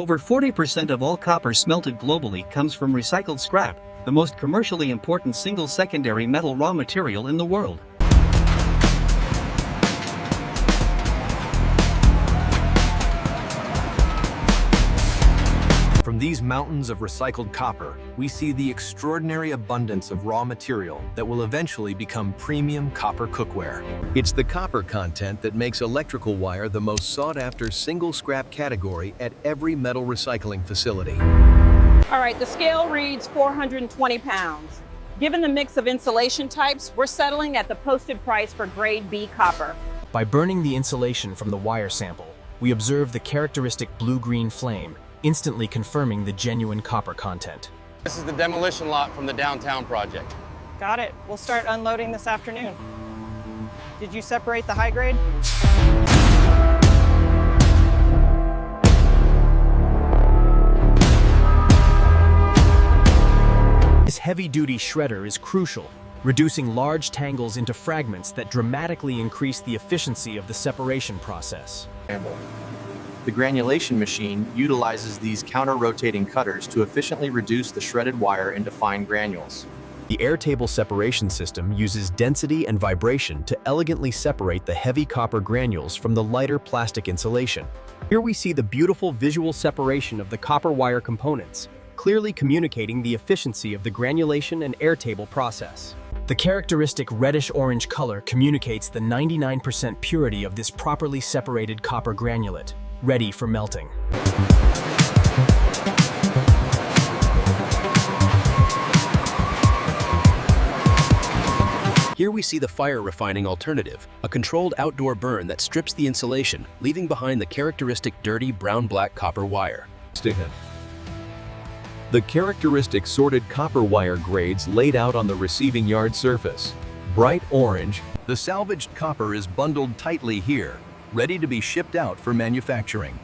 Over 40% of all copper smelted globally comes from recycled scrap, the most commercially important single secondary metal raw material in the world. From these mountains of recycled copper, we see the extraordinary abundance of raw material that will eventually become premium copper cookware. It's the copper content that makes electrical wire the most sought-after single scrap category at every metal recycling facility. All right, the scale reads 420 pounds. Given the mix of insulation types, we're settling at the posted price for grade B copper. By burning the insulation from the wire sample, we observe the characteristic blue-green flame, instantly confirming the genuine copper content. This is the demolition lot from the downtown project. Got it. We'll start unloading this afternoon. Did you separate the high grade? This heavy-duty shredder is crucial, reducing large tangles into fragments that dramatically increase the efficiency of the separation process. The granulation machine utilizes these counter-rotating cutters to efficiently reduce the shredded wire into fine granules. The airtable separation system uses density and vibration to elegantly separate the heavy copper granules from the lighter plastic insulation. Here we see the beautiful visual separation of the copper wire components, clearly communicating the efficiency of the granulation and airtable process. The characteristic reddish-orange color communicates the 99% purity of this properly separated copper granulate, ready for melting. Here we see the fire refining alternative, a controlled outdoor burn that strips the insulation, leaving behind the characteristic dirty brown-black copper wire. The characteristic sorted copper wire grades laid out on the receiving yard surface. Bright orange, the salvaged copper is bundled tightly here, ready to be shipped out for manufacturing.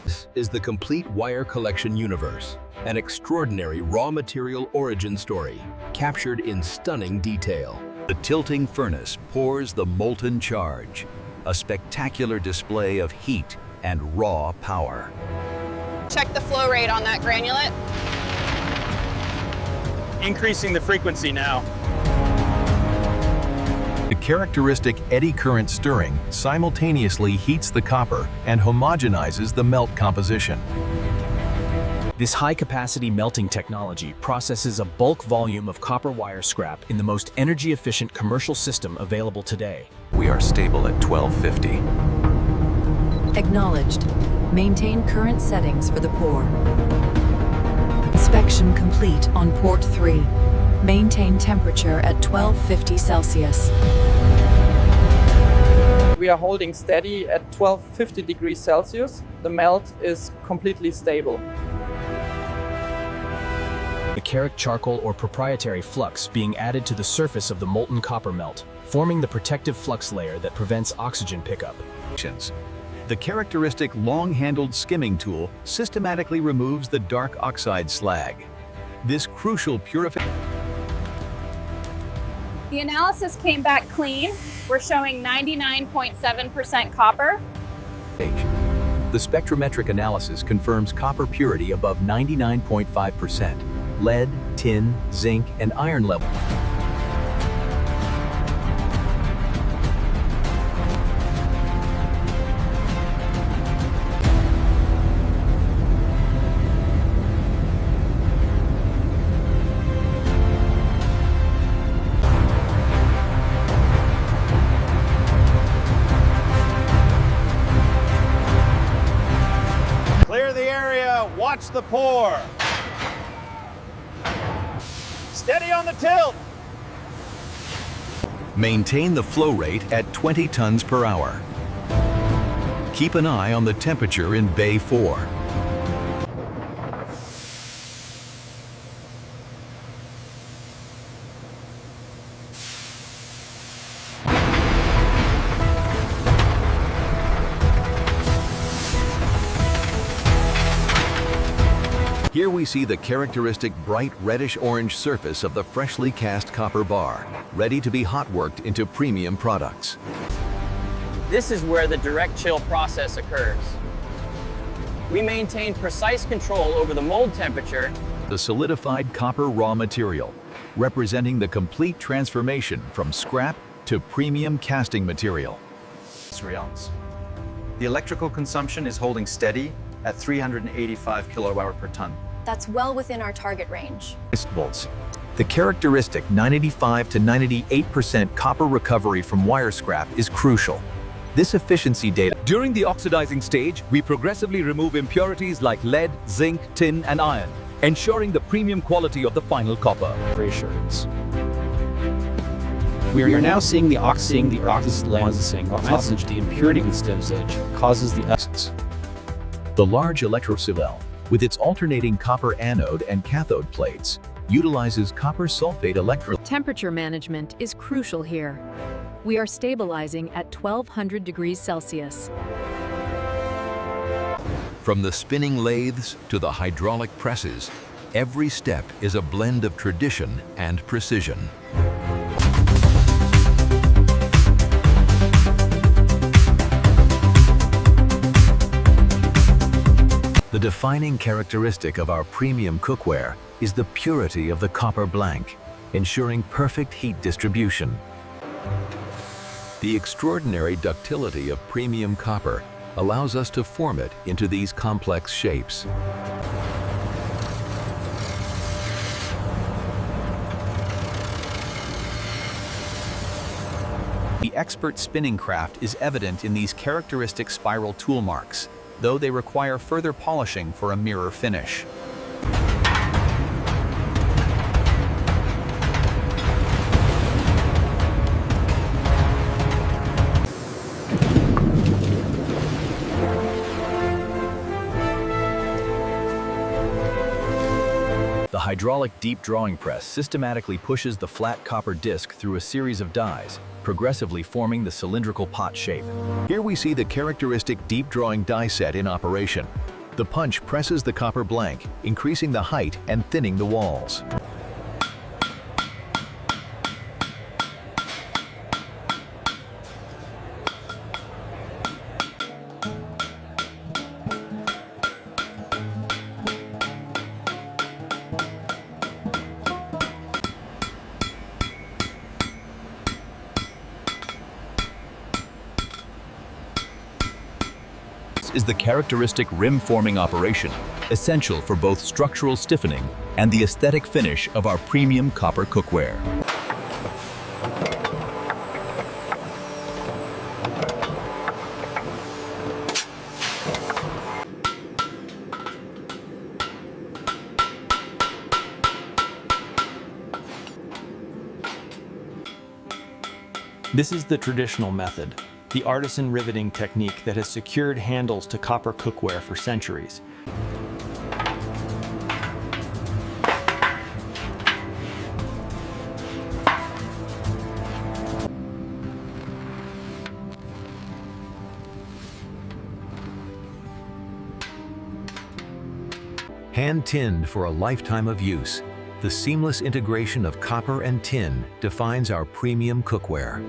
This is the complete wire collection universe, an extraordinary raw material origin story, captured in stunning detail. The tilting furnace pours the molten charge, a spectacular display of heat and raw power. Check the flow rate on that granulate. Increasing the frequency now. The characteristic eddy current stirring simultaneously heats the copper and homogenizes the melt composition. This high-capacity melting technology processes a bulk volume of copper wire scrap in the most energy-efficient commercial system available today. We are stable at 1250. Acknowledged. Maintain current settings for the pour. Inspection complete on port 3. Maintain temperature at 1250 Celsius. We are holding steady at 1250 degrees Celsius. The melt is completely stable. The Carrick charcoal or proprietary flux being added to the surface of the molten copper melt, forming the protective flux layer that prevents oxygen pickup. The characteristic long-handled skimming tool systematically removes the dark oxide slag. This crucial purification. The analysis came back clean. We're showing 99.7% copper. The spectrometric analysis confirms copper purity above 99.5%. Lead, tin, zinc, and iron level. Clear the area, watch the pour. Steady on the tilt. Maintain the flow rate at 20 tons per hour. Keep an eye on the temperature in Bay 4. Here we see the characteristic bright reddish-orange surface of the freshly cast copper bar, ready to be hot-worked into premium products. This is where the direct chill process occurs. We maintain precise control over the mold temperature. The solidified copper raw material, representing the complete transformation from scrap to premium casting material. The electrical consumption is holding steady at 385 kilowatt per ton. That's well within our target range. Volts. The characteristic 95 to 98% copper recovery from wire scrap is crucial. This efficiency data. During the oxidizing stage, we progressively remove impurities like lead, zinc, tin, and iron, ensuring the premium quality of the final copper. Reassurance. We are now seeing the oxidizing, the impurity stage causes the essence. The large electrocell, with its alternating copper anode and cathode plates, utilizes copper sulfate electrolyte. Temperature management is crucial here. We are stabilizing at 1200 degrees Celsius. From the spinning lathes to the hydraulic presses, every step is a blend of tradition and precision. The defining characteristic of our premium cookware is the purity of the copper blank, ensuring perfect heat distribution. The extraordinary ductility of premium copper allows us to form it into these complex shapes. The expert spinning craft is evident in these characteristic spiral tool marks, though they require further polishing for a mirror finish. The hydraulic deep drawing press systematically pushes the flat copper disc through a series of dies, progressively forming the cylindrical pot shape. Here we see the characteristic deep drawing die set in operation. The punch presses the copper blank, increasing the height and thinning the walls. Is the characteristic rim-forming operation, essential for both structural stiffening and the aesthetic finish of our premium copper cookware. This is the traditional method, the artisan riveting technique that has secured handles to copper cookware for centuries. Hand-tinned for a lifetime of use, the seamless integration of copper and tin defines our premium cookware.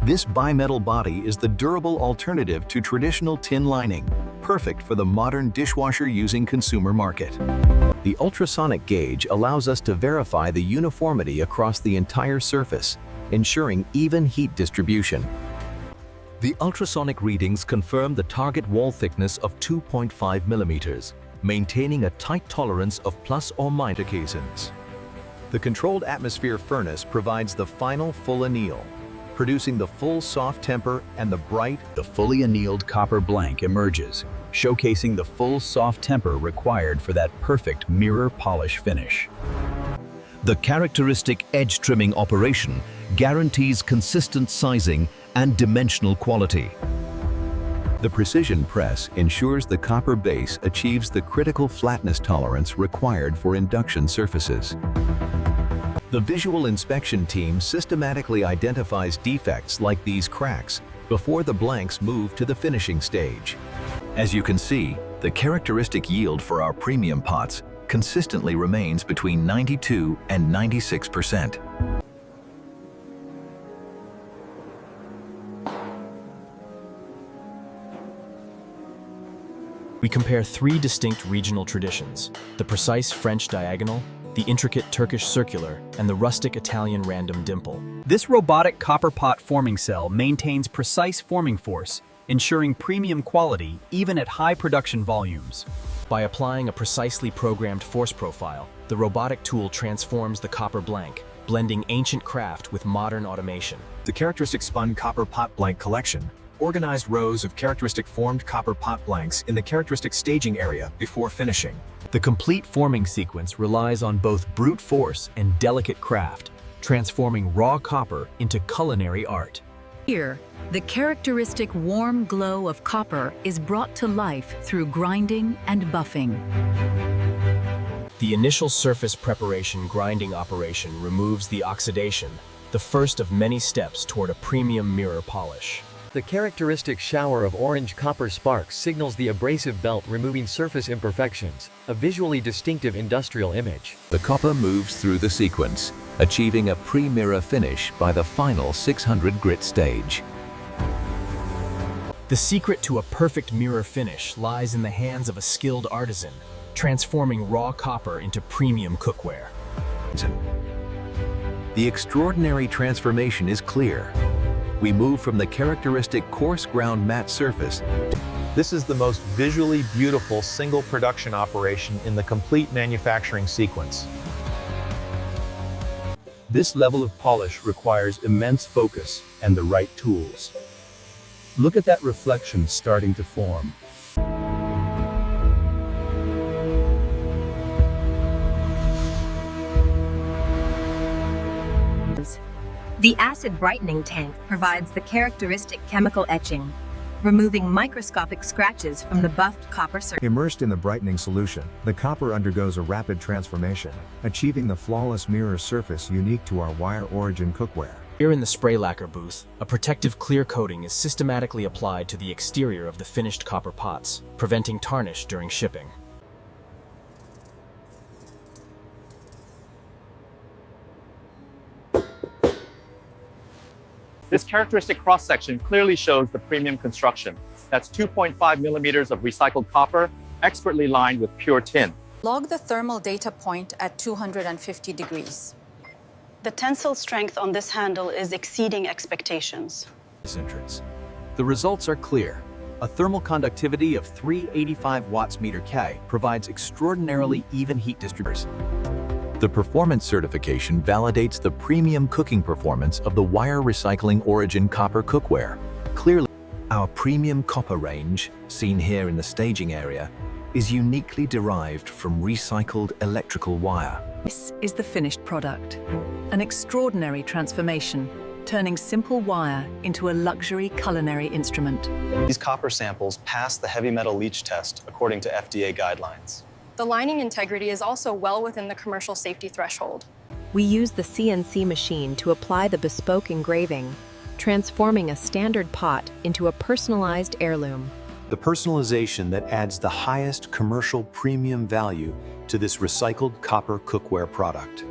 This bimetal body is the durable alternative to traditional tin lining, perfect for the modern dishwasher-using consumer market. The ultrasonic gauge allows us to verify the uniformity across the entire surface, ensuring even heat distribution. The ultrasonic readings confirm the target wall thickness of 2.5 millimeters, maintaining a tight tolerance of plus or minus casings. The controlled atmosphere furnace provides the final full anneal, producing the full soft temper and the fully annealed copper blank emerges, showcasing the full soft temper required for that perfect mirror polish finish. The characteristic edge trimming operation guarantees consistent sizing and dimensional quality. The precision press ensures the copper base achieves the critical flatness tolerance required for induction surfaces. The visual inspection team systematically identifies defects like these cracks before the blanks move to the finishing stage. As you can see, the characteristic yield for our premium pots consistently remains between 92 and 96%. We compare three distinct regional traditions: the precise French diagonal, the intricate Turkish circular, and the rustic Italian random dimple. This robotic copper pot forming cell maintains precise forming force, ensuring premium quality even at high production volumes. By applying a precisely programmed force profile, the robotic tool transforms the copper blank, blending ancient craft with modern automation. The characteristic spun copper pot blank collection, organized rows of characteristic formed copper pot blanks in the characteristic staging area before finishing. The complete forming sequence relies on both brute force and delicate craft, transforming raw copper into culinary art. Here, the characteristic warm glow of copper is brought to life through grinding and buffing. The initial surface preparation grinding operation removes the oxidation, the first of many steps toward a premium mirror polish. The characteristic shower of orange copper sparks signals the abrasive belt removing surface imperfections, a visually distinctive industrial image. The copper moves through the sequence, achieving a pre-mirror finish by the final 600 grit stage. The secret to a perfect mirror finish lies in the hands of a skilled artisan, transforming raw copper into premium cookware. The extraordinary transformation is clear. We move from the characteristic coarse ground matte surface. This is the most visually beautiful single production operation in the complete manufacturing sequence. This level of polish requires immense focus and the right tools. Look at that reflection starting to form. The acid brightening tank provides the characteristic chemical etching, removing microscopic scratches from the buffed copper surface. Immersed in the brightening solution, the copper undergoes a rapid transformation, achieving the flawless mirror surface unique to our wire origin cookware. Here in the spray lacquer booth, a protective clear coating is systematically applied to the exterior of the finished copper pots, preventing tarnish during shipping. This characteristic cross-section clearly shows the premium construction. That's 2.5 millimeters of recycled copper, expertly lined with pure tin. Log the thermal data point at 250 degrees. The tensile strength on this handle is exceeding expectations. Entrance. The results are clear. A thermal conductivity of 385 watts meter K provides extraordinarily even heat distribution. The performance certification validates the premium cooking performance of the wire recycling origin copper cookware. Clearly, our premium copper range, seen here in the staging area, is uniquely derived from recycled electrical wire. This is the finished product. An extraordinary transformation, turning simple wire into a luxury culinary instrument. These copper samples pass the heavy metal leach test according to FDA guidelines. The lining integrity is also well within the commercial safety threshold. We use the CNC machine to apply the bespoke engraving, transforming a standard pot into a personalized heirloom. The personalization that adds the highest commercial premium value to this recycled copper cookware product.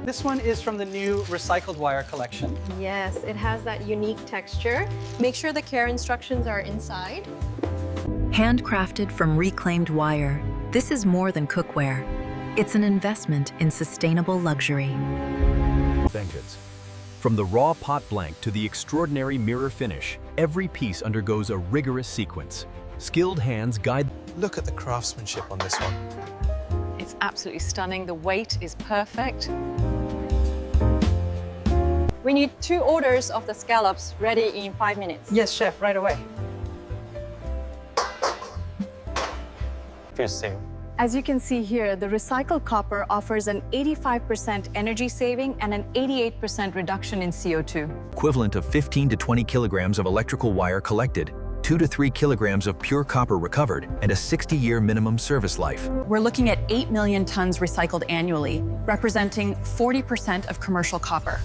This one is from the new recycled wire collection. Yes, it has that unique texture. Make sure the care instructions are inside. Handcrafted from reclaimed wire, this is more than cookware. It's an investment in sustainable luxury. Vengeance. From the raw pot blank to the extraordinary mirror finish, every piece undergoes a rigorous sequence. Skilled hands guide. Look at the craftsmanship on this one. It's absolutely stunning. The weight is perfect. We need 2 orders of the scallops ready in 5 minutes. Yes, chef, right away. As you can see here, the recycled copper offers an 85% energy saving and an 88% reduction in CO2. Equivalent of 15 to 20 kilograms of electrical wire collected, 2 to 3 kilograms of pure copper recovered, and a 60-year minimum service life. We're looking at 8 million tons recycled annually, representing 40% of commercial copper.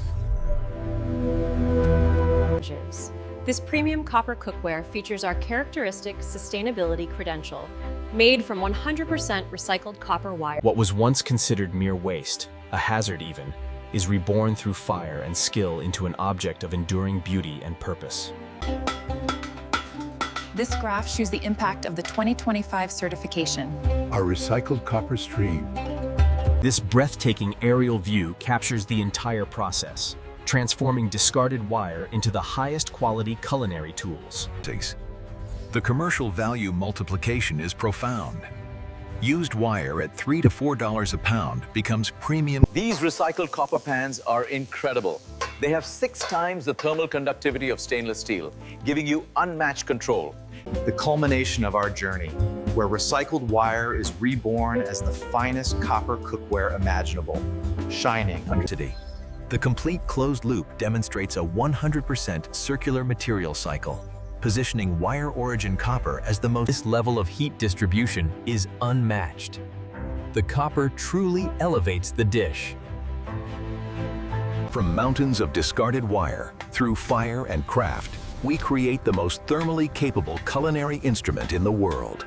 This premium copper cookware features our characteristic sustainability credential, made from 100% recycled copper wire. What was once considered mere waste, a hazard even, is reborn through fire and skill into an object of enduring beauty and purpose. This graph shows the impact of the 2025 certification. Our recycled copper stream. This breathtaking aerial view captures the entire process, transforming discarded wire into the highest quality culinary tools. The commercial value multiplication is profound. Used wire at $3 to $4 a pound becomes premium. These recycled copper pans are incredible. They have 6 times the thermal conductivity of stainless steel, giving you unmatched control. The culmination of our journey, where recycled wire is reborn as the finest copper cookware imaginable, shining under today. The complete closed loop demonstrates a 100% circular material cycle, positioning wire origin copper as the most. This level of heat distribution is unmatched. The copper truly elevates the dish. From mountains of discarded wire, through fire and craft, we create the most thermally capable culinary instrument in the world.